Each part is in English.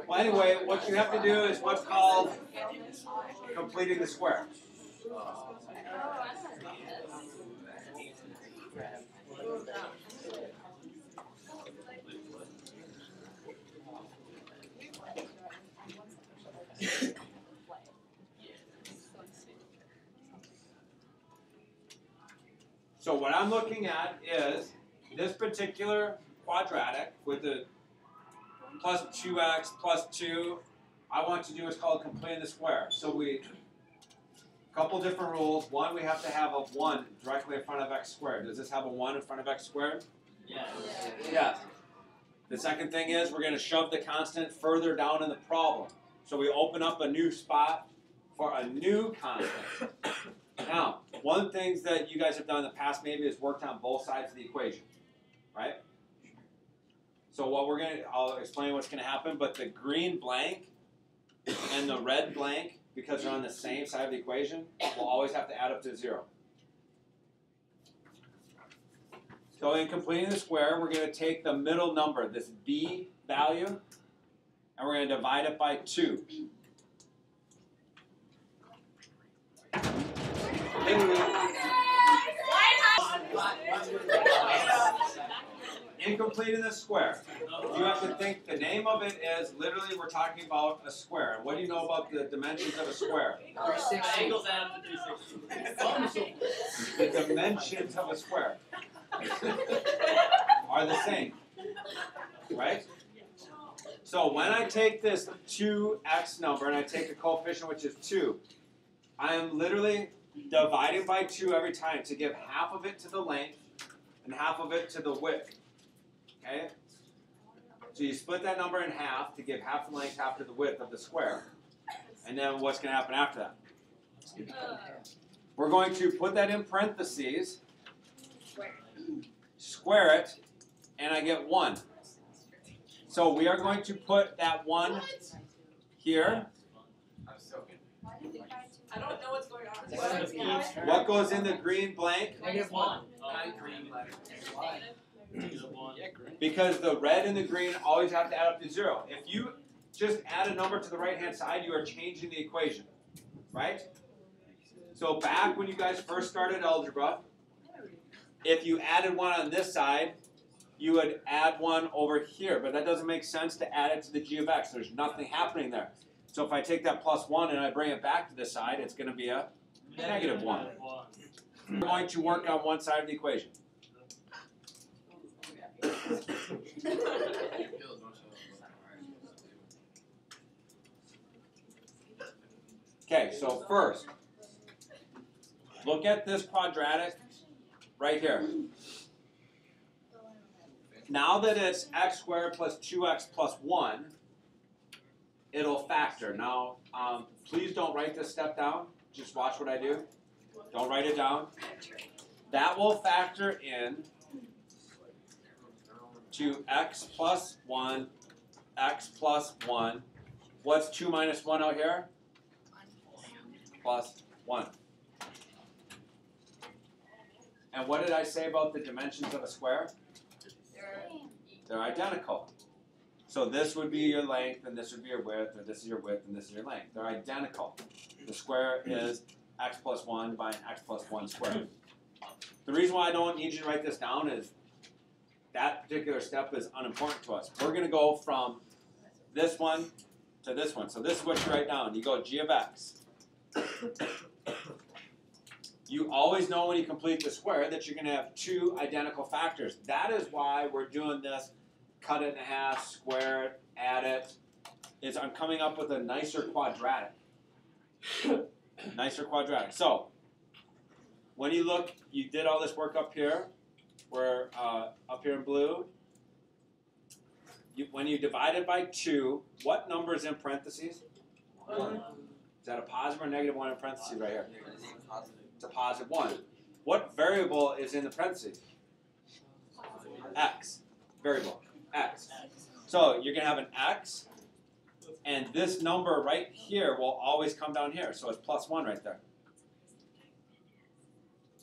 Well, anyway, what you have to do is what's called completing the square. So what I'm looking at is this particular quadratic with the plus 2x plus 2. I want to do what's called completing the square. So a couple different rules. One, we have to have a 1 directly in front of x squared. Does this have a 1 in front of x squared? Yes. Yes. The second thing is we're going to shove the constant further down in the problem. So we open up a new spot for a new constant. Now, one of the things that you guys have done in the past maybe is worked on both sides of the equation, right? So what I'll explain what's going to happen, but the green blank and the red blank, because they're on the same side of the equation, will always have to add up to 0. So in completing the square, we're going to take the middle number, this b value, and we're going to divide it by 2. In completing the square, you have to think the name of it is literally we're talking about a square. And what do you know about the dimensions of a square? 360. Angles add up to 360. The dimensions of a square are the same, right? So when I take this 2x number and I take the coefficient, which is 2, I am literally dividing by 2 every time to give half of it to the length and half of it to the width. Okay? So you split that number in half to give half the length, half to the width of the square. And then what's going to happen after that? We're going to put that in parentheses, square it, and I get 1. So we are going to put that 1 here. I don't know what's going on. What goes in the green blank? -1. Because the red and the green always have to add up to 0. If you just add a number to the right-hand side, you are changing the equation, right? So back when you guys first started algebra, if you added 1 on this side, you would add 1 over here. But that doesn't make sense to add it to the g of x. There's nothing happening there. So if I take that plus 1 and I bring it back to this side, it's going to be a negative 1. We're going to work on one side of the equation. Okay, so first, look at this quadratic right here. Now that it's x squared plus 2x plus 1, it'll factor. Now, please don't write this step down. Just watch what I do. Don't write it down. That will factor in to x plus 1, x plus 1. What's 2 minus 1 out here? Plus 1. And what did I say about the dimensions of a square? They're identical. So this would be your length, and this would be your width, or this is your width, and this is your length. They're identical. The square is x plus 1 by an x plus 1 squared. The reason why I don't need you to write this down is that particular step is unimportant to us. We're going to go from this one to this one. So this is what you write down. You go g of x. You always know when you complete the square that you're going to have 2 identical factors. That is why we're doing this cut it in half, square it, add it. I'm coming up with a nicer quadratic. Nicer quadratic. So when you look, you did all this work up here. We're up here in blue. When you divide it by 2, what number is in parentheses? 1. Is that a positive or negative 1 in parentheses right here? It's a positive 1. What variable is in the parentheses? X. Variable. X. So you're going to have an X, and this number right here will always come down here. So it's plus 1 right there.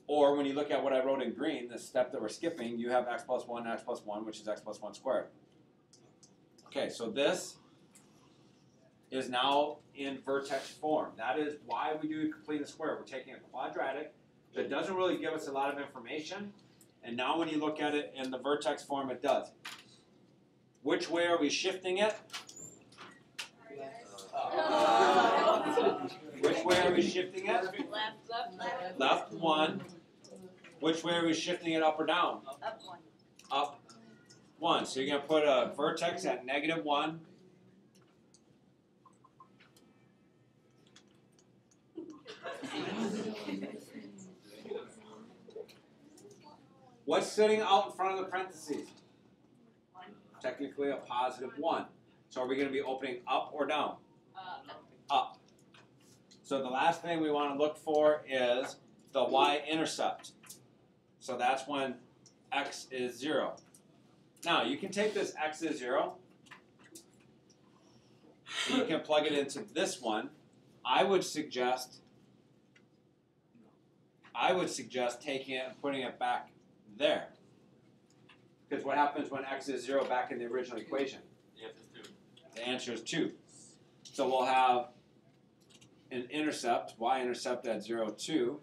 Or when you look at what I wrote in green, the step that we're skipping, you have x plus 1, which is x plus 1 squared. Okay, so this is now in vertex form. That is why we do complete the square. We're taking a quadratic that doesn't really give us a lot of information, and now when you look at it in the vertex form, it does. Which way are we shifting it? Which way are we shifting it? Left 1. Which way are we shifting it, up or down? Up 1. So you're going to put a vertex at -1. What's sitting out in front of the parentheses? Technically a +1. So are we going to be opening up or down? Up. So the last thing we want to look for is the Y-intercept. So that's when x is 0. Now you can take this x is 0, and you can plug it into this one. I would suggest taking it and putting it back there. Because what happens when x is 0 back in the original equation? The answer is 2. So we'll have an intercept, y-intercept at 0, 2.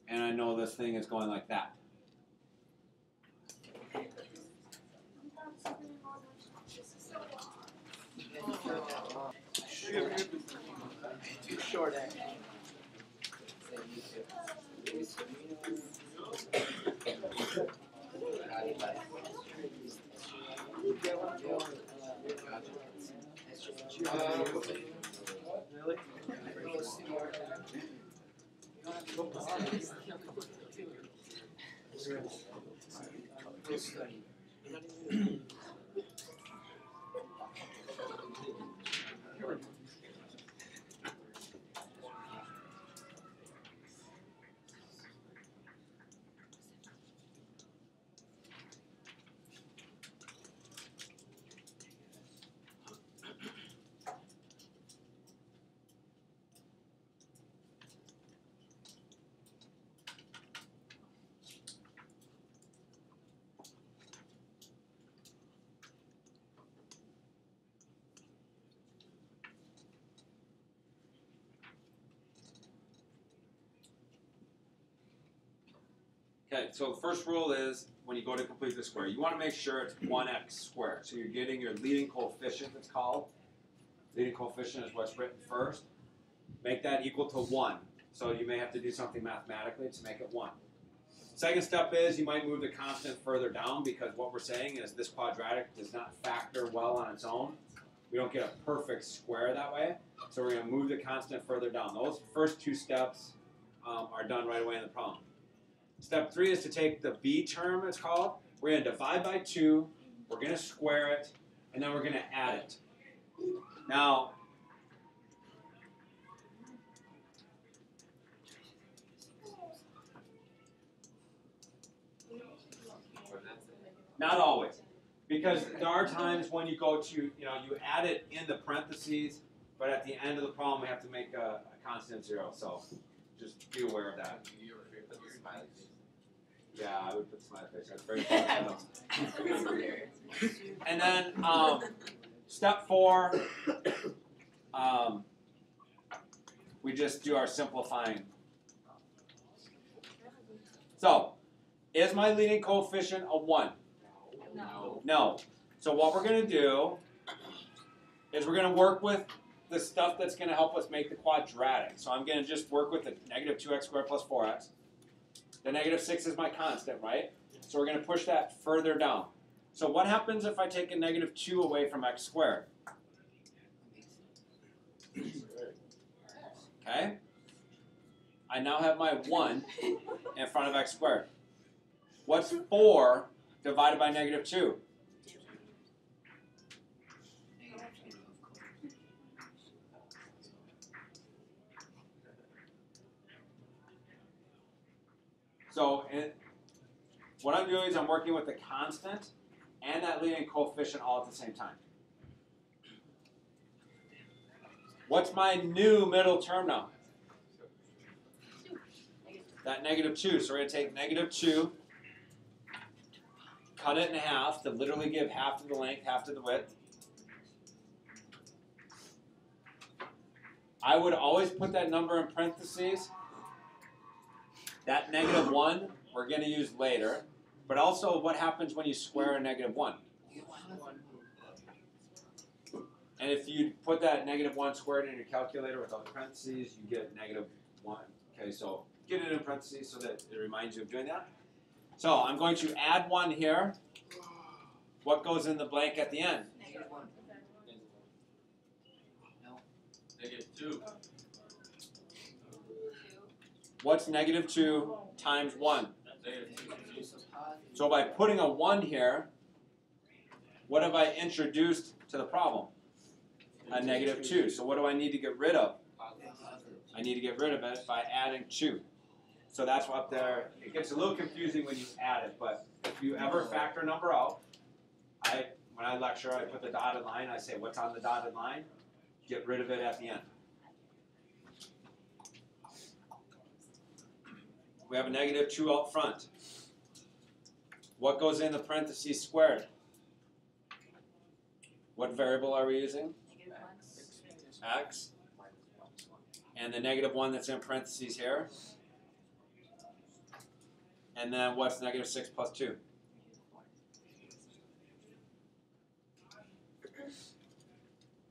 And I know this thing is going like that. Too short, Okay, so the first rule is when you go to complete the square, you want to make sure it's 1x squared. So you're getting your leading coefficient, it's called. Leading coefficient is what's written first. Make that equal to 1. So you may have to do something mathematically to make it 1. Second step is you might move the constant further down, because what we're saying is this quadratic does not factor well on its own. We don't get a perfect square that way. So we're going to move the constant further down. Those first 2 steps are done right away in the problem. Step 3 is to take the b term, it's called. We're going to divide by 2, we're going to square it, and then we're going to add it. Now, not always, because there are times when you go to, you add it in the parentheses, but at the end of the problem we have to make a constant 0. So just be aware of that. Yeah, I would put the smiley face. That's very important. And then step 4, we just do our simplifying. So, is my leading coefficient a 1? No. No. So what we're going to do is we're going to work with the stuff that's going to help us make the quadratic. So I'm going to just work with the -2x squared plus 4x. The -6 is my constant, right? So we're going to push that further down. So what happens if I take a -2 away from x squared? Okay? I now have my 1 in front of x squared. What's 4 divided by -2? So what I'm doing is I'm working with the constant and that leading coefficient all at the same time. What's my new middle term now? That -2. So we're going to take -2, cut it in half to literally give half to the length, half to the width. I would always put that number in parentheses. That -1 we're going to use later. But also, what happens when you square a -1? And if you put that -1 squared in your calculator without the parentheses, you get -1. Okay, so get it in parentheses so that it reminds you of doing that. So I'm going to add 1 here. What goes in the blank at the end? -1. -2. What's -2 times 1? -2. So by putting a 1 here, what have I introduced to the problem? A -2. So what do I need to get rid of? I need to get rid of it by adding 2. So that's up there. It gets a little confusing when you add it, but if you ever factor a number out, when I lecture, I put the dotted line. I say, what's on the dotted line? Get rid of it at the end. We have a -2 out front. What goes in the parentheses squared? What variable are we using? X. And the -1 that's in parentheses here. And then what's -6 plus 2?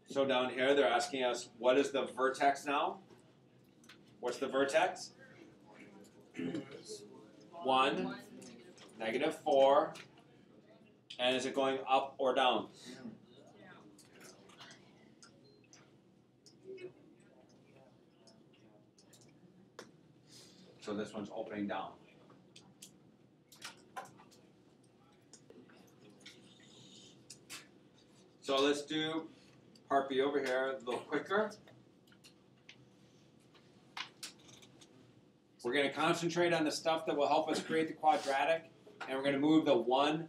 So down here they're asking us, what is the vertex now? What's the vertex? 1, -4, and is it going up or down? So this one's opening down. So let's do part B over here a little quicker. We're going to concentrate on the stuff that will help us create the quadratic, and we're going to move the 1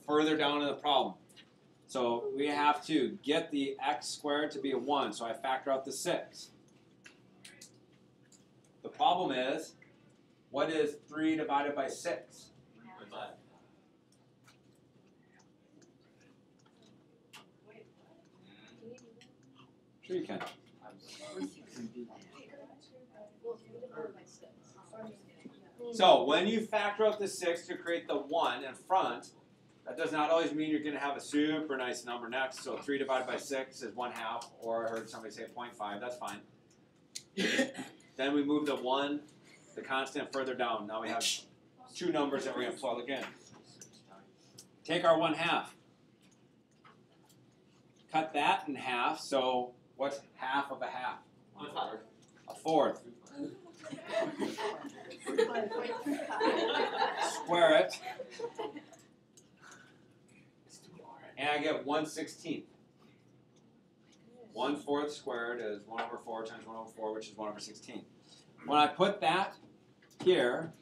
further down in the problem. So we have to get the x squared to be a 1, so I factor out the 6. The problem is, what is 3 divided by 6? 5. Sure you can. So when you factor out the 6 to create the 1 in front, that does not always mean you're going to have a super nice number next. So 3 divided by 6 is 1/2, or I heard somebody say 0.5. That's fine. Then we move the 1, the constant, further down. Now we have 2 numbers that we're going to plug in. Take our 1/2. Cut that in half. So what's half of a half? 1/4. A fourth. Square it. And I get 1/16. 1/4 squared is 1/4 times 1/4, which is 1/16. When I put that here,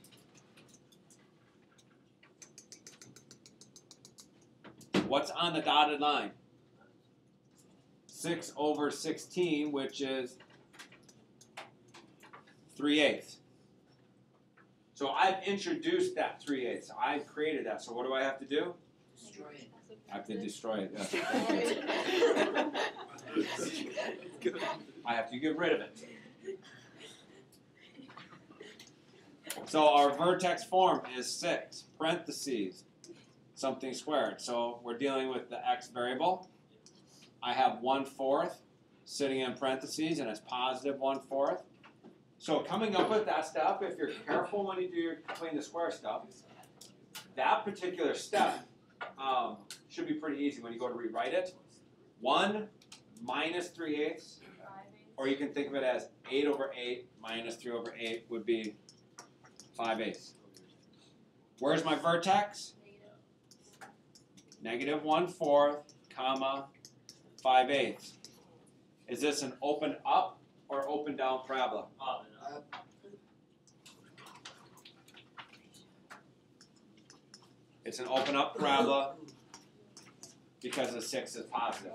what's on the dotted line? 6/16, which is 3/8. So I've introduced that 3/8. I've created that. So what do I have to do? Destroy it. I have to destroy it. Yes. I have to get rid of it. So our vertex form is 6 parentheses something squared. So we're dealing with the x variable. I have 1/4 sitting in parentheses, and it's positive 1/4. So coming up with that stuff, if you're careful when you do your clean the square stuff, that particular step should be pretty easy when you go to rewrite it. 1 minus 3/8, or you can think of it as 8/8 minus 3/8 would be 5/8. Where's my vertex? -1/4, comma, 5/8. Is this an open up or open down parabola? Up. It's an open up parabola because the 6 is positive.